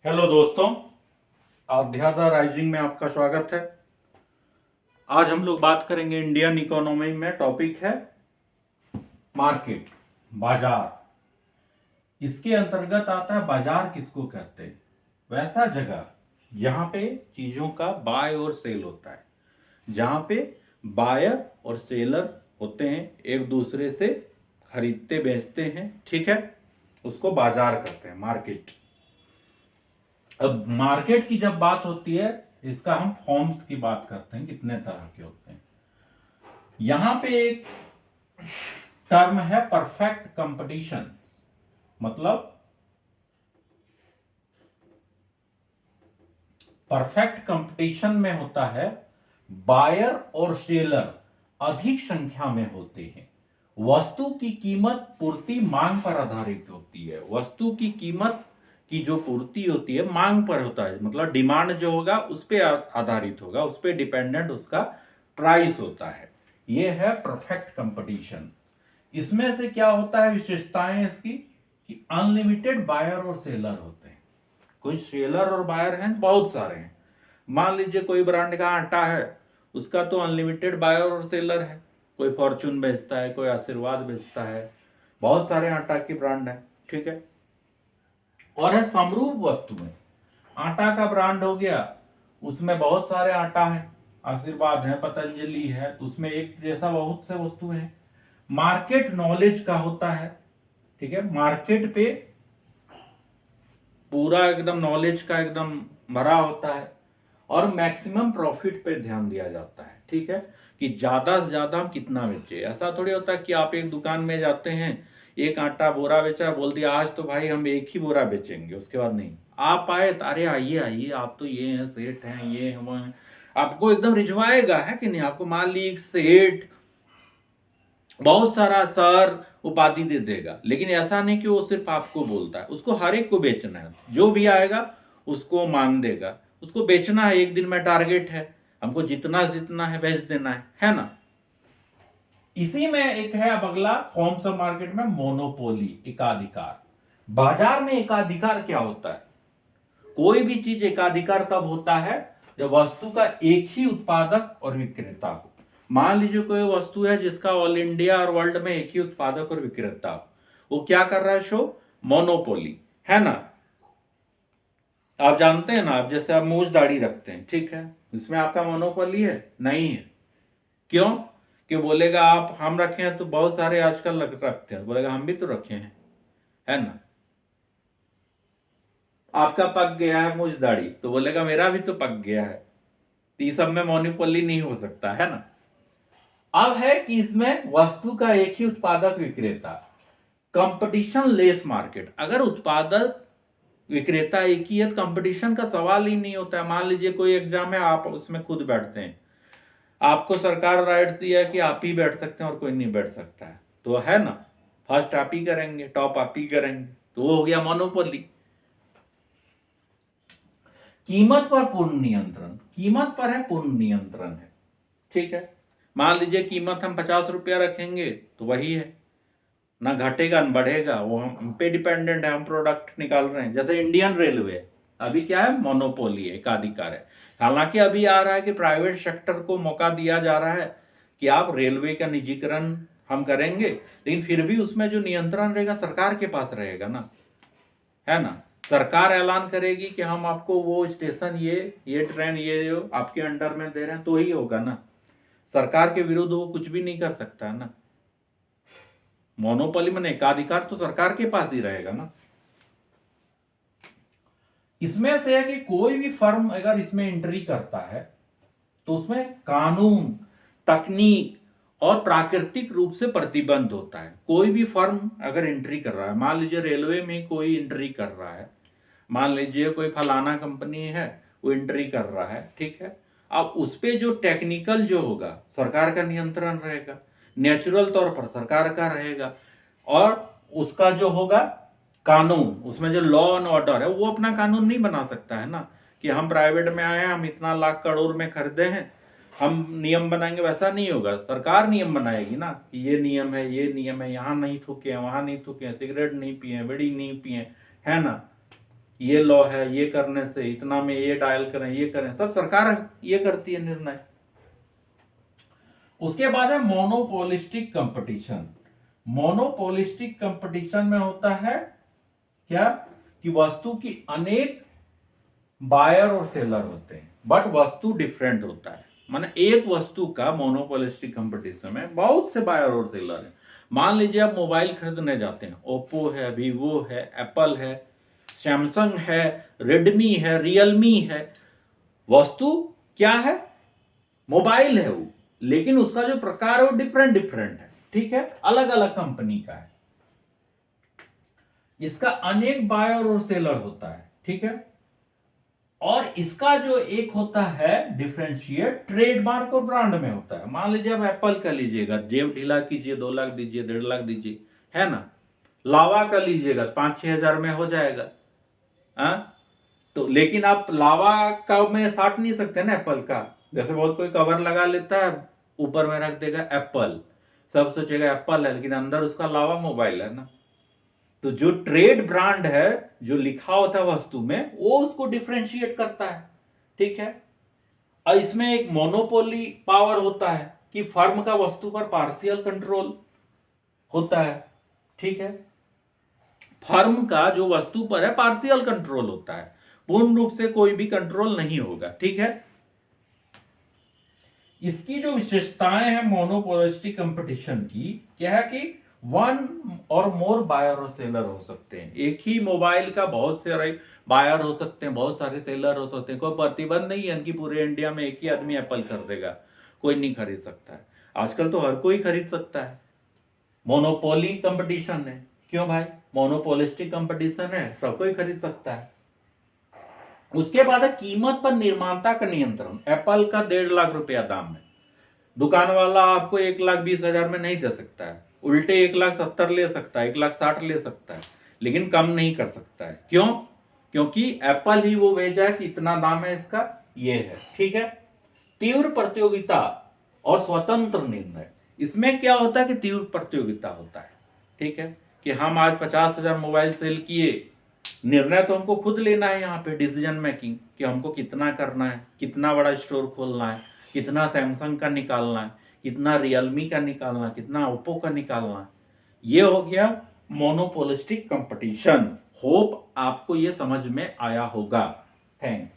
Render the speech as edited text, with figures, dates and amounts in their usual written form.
Hello दोस्तों, अध्यात्म rising में आपका स्वागत है। आज हम लोग बात करेंगे इंडियन इकोनॉमी में। टॉपिक है मार्केट, बाजार। इसके अंतर्गत आता है बाजार किसको कहते हैं। वैसा जगह जहां पे चीजों का बाय और सेल होता है, जहां पे बायर और सेलर होते हैं, एक दूसरे से खरीदते बेचते हैं, ठीक है, उसको बाजार कहते हैं, मार्केट। अब मार्केट की जब बात होती है, इसका हम फॉर्म्स की बात करते हैं, कितने तरह के होते हैं। यहां पे एक टर्म है परफेक्ट कंपटीशन, मतलब परफेक्ट कंपटीशन में होता है बायर और सेलर अधिक संख्या में होते हैं। वस्तु की कीमत पूर्ति मांग पर आधारित होती है। वस्तु की कीमत की जो पूर्ति होती है मांग पर होता है, मतलब डिमांड जो होगा उस पर आधारित होगा, उस पर डिपेंडेंट उसका प्राइस होता है। यह है परफेक्ट कंपटीशन। इसमें से क्या होता है, विशेषताएं इसकी कि अनलिमिटेड बायर और सेलर होते हैं। कोई सेलर और बायर हैं, बहुत सारे हैं। मान लीजिए कोई ब्रांड का आटा है, उसका तो अनलिमिटेड बायर और सेलर है। कोई फॉर्चून बेचता है, कोई आशीर्वाद बेचता है, बहुत सारे आटा की ब्रांड है, ठीक है। और है समरूप वस्तु में, आटा का ब्रांड हो गया, उसमें बहुत सारे आटा है, आशीर्वाद है, पतंजलि है, तो उसमें एक जैसा बहुत से वस्तु है। मार्केट नॉलेज का होता है, ठीक है, मार्केट पे पूरा एकदम नॉलेज का एकदम भरा होता है। और मैक्सिमम प्रॉफिट पे ध्यान दिया जाता है, ठीक है, कि ज्यादा से ज्यादा हम कितना बेचे। ऐसा थोड़ी होता कि आप एक दुकान में जाते हैं, एक आटा बोरा बेचा, बोल दिया आज तो भाई हम एक ही बोरा बेचेंगे, उसके बाद नहीं। आप आए तो अरे आइए आइए, आप तो ये हैं, सेठ हैं, ये हम हैं, आपको एकदम रिझवाएगा, है कि नहीं। आपको मान ली सेठ बहुत सारा सर उपाधि दे देगा, लेकिन ऐसा नहीं कि वो सिर्फ आपको बोलता है, उसको हर एक को बेचना है। जो भी आएगा उसको मान देगा, उसको बेचना है। एक दिन में टारगेट है, हमको जितना जितना है बेच देना है ना। इसी में एक है अब अगला फॉर्म्स ऑफ मार्केट में मोनोपोली, एकाधिकार। बाजार में एकाधिकार क्या होता है, कोई भी चीज एकाधिकार तब होता है जब वस्तु का एक ही उत्पादक और विक्रेता हो। मान लीजिए कोई वस्तु है जिसका ऑल इंडिया और वर्ल्ड में एक ही उत्पादक और विक्रेता हो, वो क्या कर रहा है, शो मोनोपोली, है ना। आप जानते हैं ना, आप जैसे आप मूछ दाढ़ी रखते हैं, ठीक है, इसमें आपका मोनोपोली है नहीं है। क्यों कि बोलेगा आप हम रखे हैं तो बहुत सारे आजकल रखते हैं, बोलेगा हम भी तो रखे हैं, है ना। आपका पक गया है मूछ दाढ़ी, तो बोलेगा मेरा भी तो पक गया है। तो ये सब में मोनोपोली नहीं हो सकता, है ना। अब है कि इसमें वस्तु का एक ही उत्पादक विक्रेता, कंपटीशन लेस मार्केट। अगर उत्पादक विक्रेता एक ही है तो कंपटीशन का सवाल ही नहीं होता है। मान लीजिए कोई एग्जाम है, आप उसमें खुद बैठते हैं, आपको सरकार राइट दिया कि आप ही बैठ सकते हैं और कोई नहीं बैठ सकता है, तो है ना, फर्स्ट आप ही करेंगे, टॉप आप ही करेंगे, तो वो हो गया मोनोपोली। कीमत पर पूर्ण नियंत्रण, कीमत पर है पूर्ण नियंत्रण है, ठीक है। मान लीजिए कीमत हम 50 रुपया रखेंगे तो वही है, ना घटेगा ना बढ़ेगा, वो हम पे डिपेंडेंट है, हम प्रोडक्ट निकाल रहे हैं। जैसे इंडियन रेलवे अभी क्या है, मोनोपोली है, एकाधिकार है। हालांकि अभी आ रहा है कि प्राइवेट सेक्टर को मौका दिया जा रहा है कि आप रेलवे का निजीकरण हम करेंगे, लेकिन फिर भी उसमें जो नियंत्रण रहेगा सरकार के पास रहेगा ना, है ना। सरकार ऐलान करेगी कि हम आपको वो स्टेशन, ये ट्रेन, ये जो आपके अंडर में दे रहे हैं, तो ही होगा ना। सरकार के विरुद्ध वो कुछ भी नहीं कर सकता है ना। मोनोपोली में एकाधिकार तो सरकार के पास ही रहेगा ना। इसमें से है कि कोई भी फर्म अगर इसमें एंट्री करता है तो उसमें कानून, तकनीक और प्राकृतिक रूप से प्रतिबंध होता है। कोई भी फर्म अगर एंट्री कर रहा है, मान लीजिए रेलवे में कोई एंट्री कर रहा है, मान लीजिए कोई फलाना कंपनी है वो एंट्री कर रहा है, ठीक है। अब उस पे जो टेक्निकल जो होगा सरकार का नियंत्रण रहेगा, नेचुरल तौर पर सरकार का रहेगा। और उसका जो होगा कानून, उसमें जो लॉ एंड ऑर्डर है, वो अपना कानून नहीं बना सकता है ना, कि हम प्राइवेट में आए हैं, हम इतना लाख करोड़ में खरीदे हैं, हम नियम बनाएंगे। वैसा नहीं होगा, सरकार नियम बनाएगी ना कि ये नियम है, ये नियम है, यहाँ नहीं थूके हैं, वहां नहीं थूके हैं, सिगरेट नहीं पिए, बीड़ी नहीं पिए, है ना। ये लॉ है, ये करने से इतना में ये डायल करें, ये करें, सब सरकार ये करती है निर्णय। उसके बाद है मोनोपोलिस्टिक कंपटीशन। मोनोपोलिस्टिक कंपटीशन में होता है क्या कि वस्तु की अनेक बायर और सेलर होते हैं, बट वस्तु डिफरेंट होता है। माने एक वस्तु का मोनोपोलिस्टिक कंपटीशन में बहुत से बायर और सेलर हैं। मान लीजिए आप मोबाइल खरीदने जाते हैं, ओप्पो है, वीवो है, एप्पल है, सैमसंग है, रेडमी है, रियलमी है। वस्तु क्या है? मोबाइल है वो, लेकिन उसका जो प्रकार है वो डिफरेंट डिफरेंट है, ठीक है, अलग अलग कंपनी का है। इसका अनेक बायर और सेलर होता है, ठीक है। और इसका जो एक होता है डिफरेंशिएट ट्रेडमार्क और ब्रांड में होता है। मान लीजिए आप एप्पल का लीजिएगा, जेब ढीला कीजिए, 2 लाख दीजिए, 1.5 लाख दीजिए, है ना। लावा का लीजिएगा 5-6 हजार में हो जाएगा। तो लेकिन आप लावा का में साट नहीं सकते ना एप्पल का। जैसे बहुत कोई कवर लगा लेता है, ऊपर में रख देगा एप्पल, सब सोचेगा एप्पल है, लेकिन अंदर उसका लावा मोबाइल है ना। तो जो ट्रेड ब्रांड है, जो लिखा होता है वस्तु में, वो उसको डिफरेंशिएट करता है, ठीक है। और इसमें एक मोनोपोली पावर होता है कि फर्म का वस्तु पर पार्शियल कंट्रोल होता है, ठीक है। फर्म का जो वस्तु पर है पार्शियल कंट्रोल होता है, पूर्ण रूप से कोई भी कंट्रोल नहीं होगा, ठीक है। इसकी जो विशेषताएं हैं मोनोपोलिस्टिक कंपटीशन की, क्या है कि 1 और मोर बायर और सेलर हो सकते हैं। एक ही मोबाइल का बहुत सारे बायर हो सकते हैं, बहुत सारे सेलर हो सकते हैं। कोई प्रतिबंध नहीं है कि पूरे इंडिया में एक ही आदमी एप्पल खरीदेगा, कोई नहीं खरीद सकता है। आजकल तो हर कोई खरीद सकता है, मोनोपोली कंपटीशन है। क्यों भाई? मोनोपोलिस्टिक कंपटीशन है, सब कोई खरीद सकता है। उसके बाद है कीमत पर निर्माता का नियंत्रण। एप्पल का 1.5 लाख रुपया दाम है, दुकान वाला आपको 1,20,000 में नहीं दे सकता है, उल्टे 1,70,000 ले सकता है, 1,60,000 ले सकता है, लेकिन कम नहीं कर सकता है। क्यों? क्योंकि एप्पल ही वो भेजा है कि इतना दाम है इसका, ये है, ठीक है। तीव्र प्रतियोगिता और स्वतंत्र निर्णय। इसमें क्या होता है कि तीव्र प्रतियोगिता होता है, ठीक है, कि हम आज 50,000 मोबाइल सेल किए, निर्णय तो हमको खुद लेना है यहाँ पे, डिसीजन मेकिंग, कि हमको कितना करना है, कितना बड़ा स्टोर खोलना है, कितना सैमसंग का निकालना है, कितना रियलमी का निकालना है, कितना ओप्पो का निकालना है। ये हो गया मोनोपोलिस्टिक कंपटीशन। होप आपको ये समझ में आया होगा। थैंक्स।